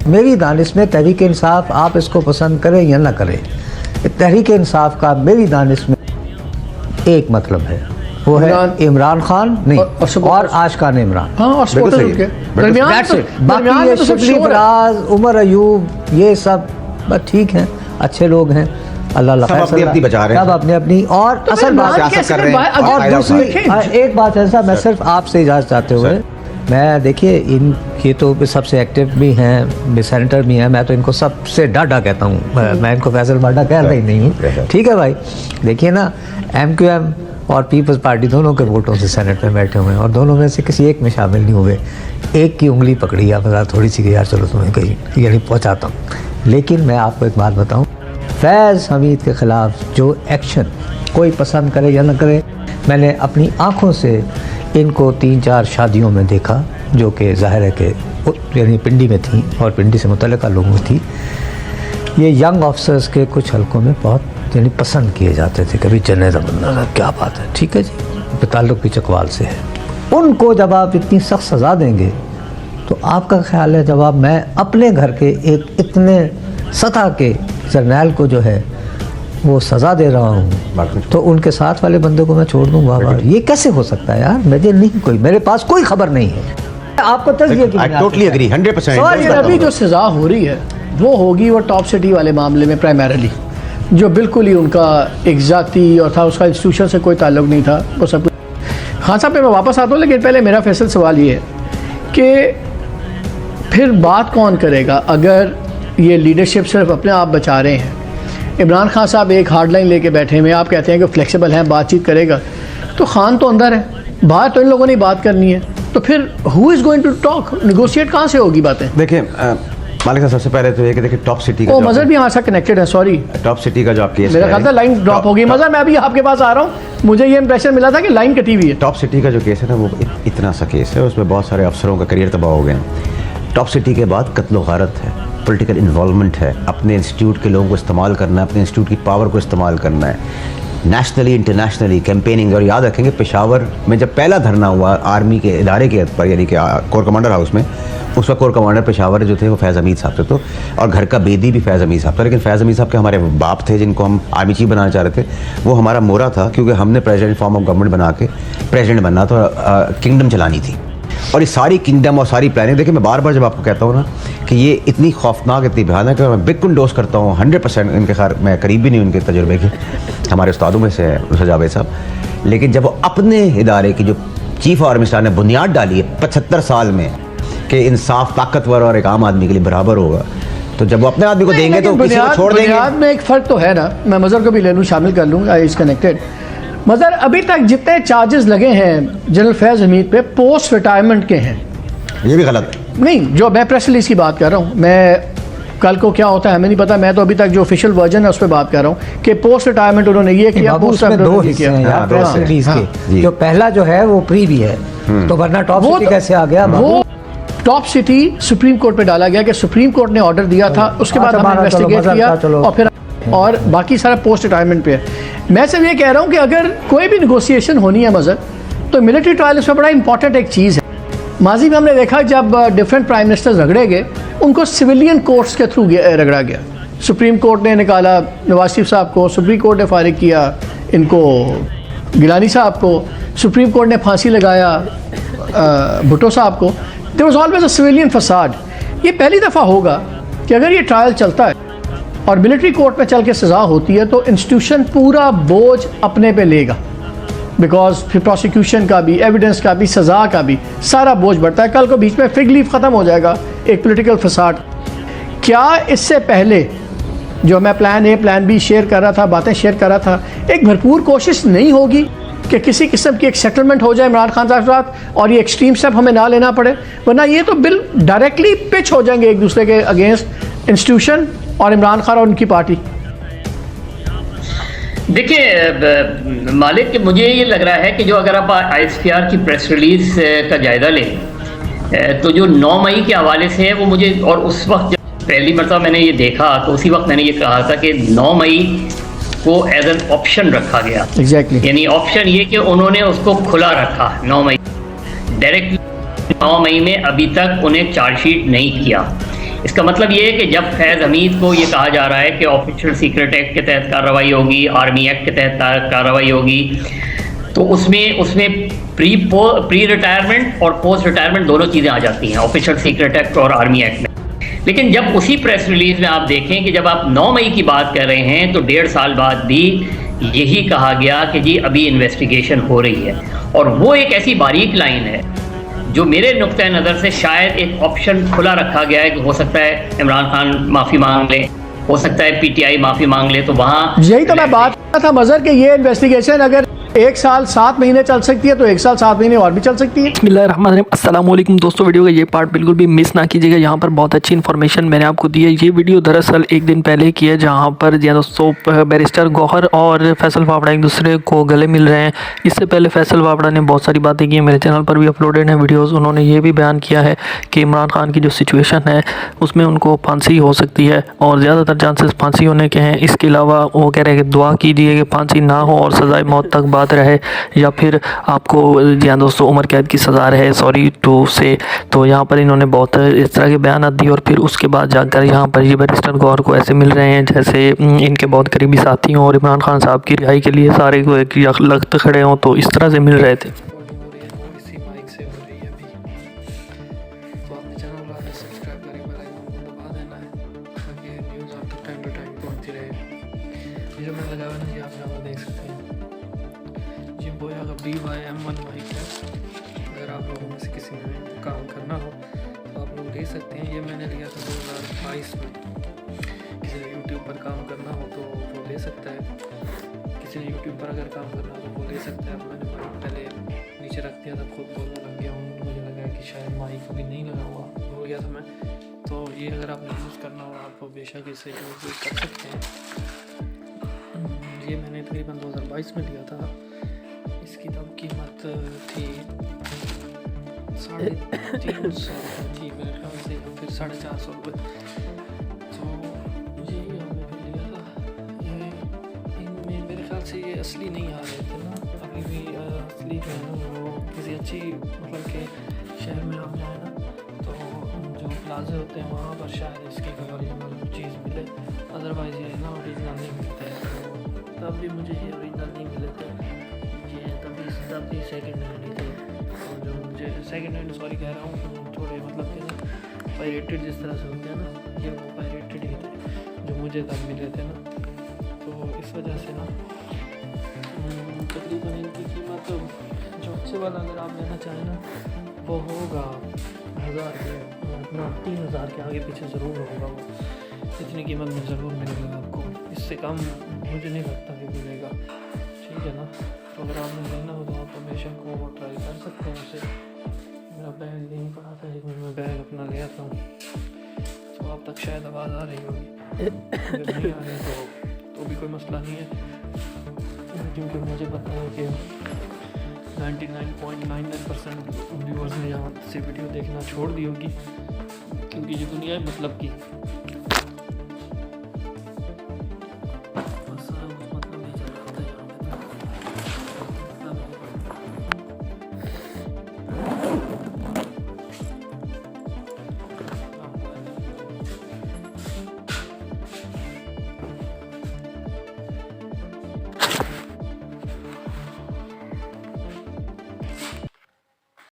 मेरी दानिश में तहरीक इंसाफ, आप इसको पसंद करें या ना करें, तहरीक इंसाफ का मेरी दानिश में एक मतलब है, वो है इमरान खान नहीं और आशकान इमरान। बाकी ये शिबली फराज, उमर अयूब, ये सब ठीक हैं, अच्छे लोग हैं, अल्लाह सब अपनी बचा रहे हैं, सब अपनी और तो असल बात सियासत कर रहे हैं। और दूसरी एक बात है साहब, मैं सिर्फ आपसे इजाज़त चाहते हुए, मैं देखिए ये तो सबसे एक्टिव भी हैं, सेनेटर भी हैं, मैं तो इनको सबसे डाटा कहता हूँ, मैं इनको फैसल बाटा कहता ही नहीं हूँ, ठीक है भाई। देखिए ना, MQM और पीपल्स पार्टी दोनों के वोटों से सेनेट में बैठे हुए हैं और दोनों में से किसी एक में शामिल नहीं हुए। एक की उंगली पकड़ी आप थोड़ी सी कि यार चलो तुम्हें कहीं यानी पहुँचाता हूँ। लेकिन मैं आपको एक बात बताऊँ, फैज़ हमीद के ख़िलाफ़ जो एक्शन कोई पसंद करे या न करे, मैंने अपनी आँखों से इनको 3-4 शादियों में देखा, जो कि ज़ाहिर है कि यानी पिंडी में थी और पिंडी से मुतल्लिक़ा लोगों में थी। ये यंग ऑफिसर्स के कुछ हलकों में बहुत यानी पसंद किए जाते थे, कभी जनेदा बनना, क्या बात है, ठीक है जी, ताल्लुक़ भी चकवाल से है। उनको जब आप इतनी सख्त सज़ा देंगे तो आपका ख्याल है जब आप मैं अपने घर के एक इतने सतह के जर्नैल को जो है वो सज़ा दे रहा हूँ, तो उनके साथ वाले बंदे को मैं छोड़ दूँगा? ये कैसे हो सकता है यार? मुझे नहीं, कोई मेरे पास कोई खबर नहीं है। आपको तस्वीर की टोटली एग्री 100%। अभी जो सज़ा हो रही है वो होगी वो टॉप सिटी वाले मामले में प्राइमरीली, जो बिल्कुल ही उनका एक ज़ाती और था, उसका इंस्टीट्यूशन से कोई ताल्लुक़ नहीं था, वो सब कुछ। खान साहब पे मैं वापस आता हूँ, लेकिन पहले मेरा फैसल सवाल ये है कि फिर बात कौन करेगा अगर ये लीडरशिप सिर्फ अपने आप बचा रहे हैं? इमरान खान साहब एक हार्ड लाइन लेके बैठे हुए, आप कहते हैं कि फ्लेक्सिबल हैं, बातचीत करेगा, तो खान तो अंदर है, बाहर तो इन लोगों ने बात करनी है, तो फिर who is going to talk, negotiate कहाँ से होगी बातें? देखिए मालिक साहब, सबसे पहले तो ये कि देखिए टॉप सिटी का मज़हर भी हमारे साथ कनेक्टेड है, सॉरी टॉप सिटी का जो आप केस मेरा ख्याल था लाइन ड्रॉप हो गई। मज़हर मैं अभी आपके पास आ रहा हूँ, मुझे ये इंप्रेशन मिला था कि लाइन कटी हुई है। टॉप सिटी का जो केस है ना, वो इतना सा केस है, उसमें बहुत सारे अफसरों का करियर तबाह हो गया। टॉप सिटी के बाद कत्ल गारत है, पॉलिटिकल इन्वॉल्वमेंट है, अपने इंस्टीट्यूट के लोगों को इस्तेमाल करना है, अपने इंस्टीट्यूट की पावर को इस्तेमाल करना है, नेशनली इंटरनेशनली कैंपेनिंग। और याद रखेंगे पेशावर में जब पहला धरना हुआ आर्मी के इदारे के पर, यानी कि कोर कमांडर हाउस में, उस वक्त कोर कमांडर पेशावर जो थे वो फैज़ हमीद साहब थे, तो और घर का बेदी भी फैज़ हमीद साहब था। लेकिन फैज़ हमीद साहब के हमारे बाप थे जिनको हम आर्मी चीफ बनाना चाह रहे थे, वो हमारा मोरा था, क्योंकि हमने प्रेसिडेंट फॉर्म ऑफ गवर्नमेंट बना के प्रेसिडेंट बनना था, किंगडम चलानी थी। और ये सारी किंगडम और सारी प्लानिंग, देखिए मैं बार बार जब आपको कहता हूँ ना कि ये इतनी खौफनाक, इतनी भयानक है, मैं बिल्कुल डोज करता हूँ 100%। इनके खैर मैं करीब भी नहीं उनके तजुर्बे के, हमारे उस्तादों में से है जावेद साहब, लेकिन जब वो अपने इदारे की जो चीफ ऑफ आर्मी स्टाफ ने बुनियाद डाली है 75 साल में कि इंसाफ ताकतवर और एक आम आदमी के लिए बराबर होगा, तो जब वो अपने आदमी को देंगे तो किसी को छोड़ देंगे। बुनियाद में एक फ़र्क तो है ना, मैं मज़हर को भी ले लूँ, शामिल कर लूँ, आई इज़ कनेक्टेड। मज़हर अभी तक जितने चार्जेस लगे हैं जनरल फैज़ हमीद पे पोस्ट रिटायरमेंट के हैं, ये भी गलत नहीं, जो मैं प्रेस रिलीज़ की बात कर रहा हूँ, मैं कल को क्या होता है हमें नहीं पता, मैं तो अभी तक जो ऑफिशियल वर्जन है उस पर बात कर रहा हूँ कि पोस्ट रिटायरमेंट उन्होंने ये किया, दो हिस्से हैं यार प्रेस रिलीज के, जो पहला जो है वो प्री भी है, तो वरना टॉप सिटी कैसे आ गया? वो टॉप सिटी सुप्रीम कोर्ट पे डाला गया कि सुप्रीम कोर्ट ने ऑर्डर दिया था, उसके बाद हमने इन्वेस्टिगेट किया और फिर और बाकी सारा पोस्ट रिटायरमेंट पे है। मैं सिर्फ ये कह रहा हूँ कि अगर कोई भी निगोशिएशन होनी है मज़हर, तो मिलिट्री ट्रायल इसमें बड़ा इंपॉर्टेंट एक चीज़ है। माजी में हमने देखा जब डिफरेंट प्राइम मिनिस्टर्स रगड़े गए, उनको सिविलियन कोर्ट्स के थ्रू रगड़ा गया। सुप्रीम कोर्ट ने निकाला नवाज शरीफ साहब को, सुप्रीम कोर्ट ने फारिग किया इनको गिलानी साहब को, सुप्रीम कोर्ट ने फांसी लगाया भुट्टो साहब को। There was always a civilian facade. ये पहली दफ़ा होगा कि अगर ये ट्रायल चलता है और मिलिट्री कोर्ट में चल के सज़ा होती है तो इंस्टीट्यूशन पूरा बोझ अपने पे लेगा, बिकॉज फिर प्रोसिक्यूशन का भी, एविडेंस का भी, सज़ा का भी सारा बोझ बढ़ता है। कल को बीच में फिग लीफ ख़त्म हो जाएगा एक पॉलिटिकल फसाड। क्या इससे पहले जो मैं plan A plan B share कर रहा था, बातें शेयर कर रहा था, एक भरपूर कोशिश नहीं होगी कि किसी किस्म की एक सेटलमेंट हो जाए इमरान खान साहब के साथ और ये एक्सट्रीम स्टेप हमें ना लेना पड़े? वरना ये तो बिल डायरेक्टली पिच हो जाएंगे एक दूसरे के अगेंस्ट इंस्टीट्यूशन और इमरान खान और उनकी पार्टी। देखिए मालिक, मुझे ये लग रहा है कि जो अगर आप ISPR की प्रेस रिलीज का जायज़ा लें तो जो 9 मई के हवाले से है वो मुझे, और उस वक्त जब पहली मरतबा मैंने ये देखा तो उसी वक्त मैंने ये कहा था कि 9 मई को एज एन ऑप्शन रखा गया। एग्जैक्टली यानी ऑप्शन ये कि उन्होंने उसको खुला रखा 9 मई डायरेक्टली। 9 मई में अभी तक उन्हें चार्जशीट नहीं किया। इसका मतलब ये है कि जब फैज़ हमीद को ये कहा जा रहा है कि ऑफिशियल सीक्रेट एक्ट के तहत कार्रवाई होगी, आर्मी एक्ट के तहत कार्रवाई होगी, तो उसमें प्री रिटायरमेंट और पोस्ट रिटायरमेंट दोनों चीज़ें आ जाती हैं ऑफिशियल सीक्रेट एक्ट और आर्मी एक्ट में। लेकिन जब उसी प्रेस रिलीज में आप देखें कि जब आप 9 मई की बात कर रहे हैं तो 1.5 साल बाद भी यही कहा गया कि जी अभी इन्वेस्टिगेशन हो रही है। और वो एक ऐसी बारीक लाइन है जो मेरे नुक्ते नज़र से शायद एक ऑप्शन खुला रखा गया है कि हो सकता है इमरान खान माफ़ी मांग ले, हो सकता है PTI माफ़ी मांग ले, तो वहाँ यही तो मैं बात कर रहा था मज़हर कि ये इन्वेस्टिगेशन अगर 1 साल 7 महीने चल सकती है तो 1 साल 7 महीने और भी चल सकती है। बिस्मिल्लाहिर्रहमानिर्रहीम। अस्सलाम वालेकुम दोस्तों, वीडियो का ये पार्ट बिल्कुल भी मिस ना कीजिएगा। यहाँ पर बहुत अच्छी इन्फॉर्मेशन मैंने आपको दी है। ये वीडियो दरअसल एक दिन पहले की है जहाँ पर दोस्तों बैरिस्टर गौहर और फैसल वावड़ा एक दूसरे को गले मिल रहे हैं। इससे पहले फैसल वावड़ा ने बहुत सारी बातें की हैं, मेरे चैनल पर भी अपलोडेड हैं वीडियोज़। उन्होंने ये भी बयान किया है कि इमरान खान की जो सिचुएशन है उसमें उनको फांसी हो सकती है और ज़्यादातर चांसेस फांसी होने के हैं। इसके अलावा वो कह रहे हैं कि दुआ कीजिए कि फांसी ना हो और सज़ाए मौत तक बात रहे, या फिर आपको या दोस्तों उम्र कैद की सज़ा रहे, सॉरी टू से। तो यहाँ पर इन्होंने बहुत इस तरह के बयान दिए और फिर उसके बाद जाकर यहाँ पर ये बैरिस्टर गौहर को ऐसे मिल रहे हैं जैसे इनके बहुत करीबी साथी हों और इमरान खान साहब की रिहाई के लिए सारे को एक लख्त खड़े हों, तो इस तरह से मिल रहे थे। M1 माइक है, अगर आप लोगों में से किसी ने काम करना हो तो आप लोग ले सकते हैं। ये मैंने लिया था 2022 में। किसी ने यूट्यूब पर काम करना हो तो वो ले सकता है, किसी ने यूट्यूब पर अगर काम करना हो तो वो ले सकता है। मैंने माइक पहले नीचे रख दिया था, खुद बोलने लग गया हूँ, मुझे लगा कि शायद माइक अभी नहीं लगा हुआ, भूल गया था मैं। तो ये अगर आपने यूज़ करना हो आप बेशक इसे यूज़ कर सकते हैं। ये मैंने तकरीबन 2022 में लिया था। इसकी तब कीमत थी 350 थी मेरे ख्याल से, फिर 450 रुपये। तो ये हमने फिर लिया था। ये इनमें मेरे ख्याल से ये असली नहीं आ रहे थे ना, अभी भी असली जो है ना वो किसी अच्छी मतलब के शहर में आप जाए ना तो जो प्लाजे होते हैं वहाँ पर शायद इसकी कोई ओरिजिनल चीज़ मिले, अदरवाइज़ ये ना ओरिजिनल नहीं मिलते हैं। तो तब भी मुझे ये ओरिजिनल नहीं मिले थे, तभी सेकेंड हैंड ही थे। और जो मुझे सेकेंड हैंड सॉरी कह रहा हूँ, थोड़े मतलब कि ना पायरेटेड जिस तरह से होते हैं ना, ये वो पायरेटेड ही थे जो मुझे तब मिले थे ना। तो इस वजह से ना तकरीबन इनकी कीमत जो अच्छे वाला अगर आप लेना चाहें ना वो होगा 1000 के, अपना 3000 के आगे पीछे ज़रूर होगा वो। इतनी कीमत में ज़रूर मिलेगा आपको, इससे कम मुझे नहीं लगता कि मिलेगा, ठीक है ना। तो अगर आपने लेना हो तो आप हमेशा को ट्राई कर सकते हैं उसे। मेरा बैग यहीं पड़ा था, एक मिनट में बैग अपना ले आता हूँ। तो आप तक शायद आवाज़ आ रही होगी, अगर नहीं आ रही तो भी कोई मसला नहीं है, क्योंकि मुझे पता है कि 99.99% व्यूअर्स ने यहाँ से वीडियो देखना छोड़ दी होगी, क्योंकि ये दुनिया है मतलब की।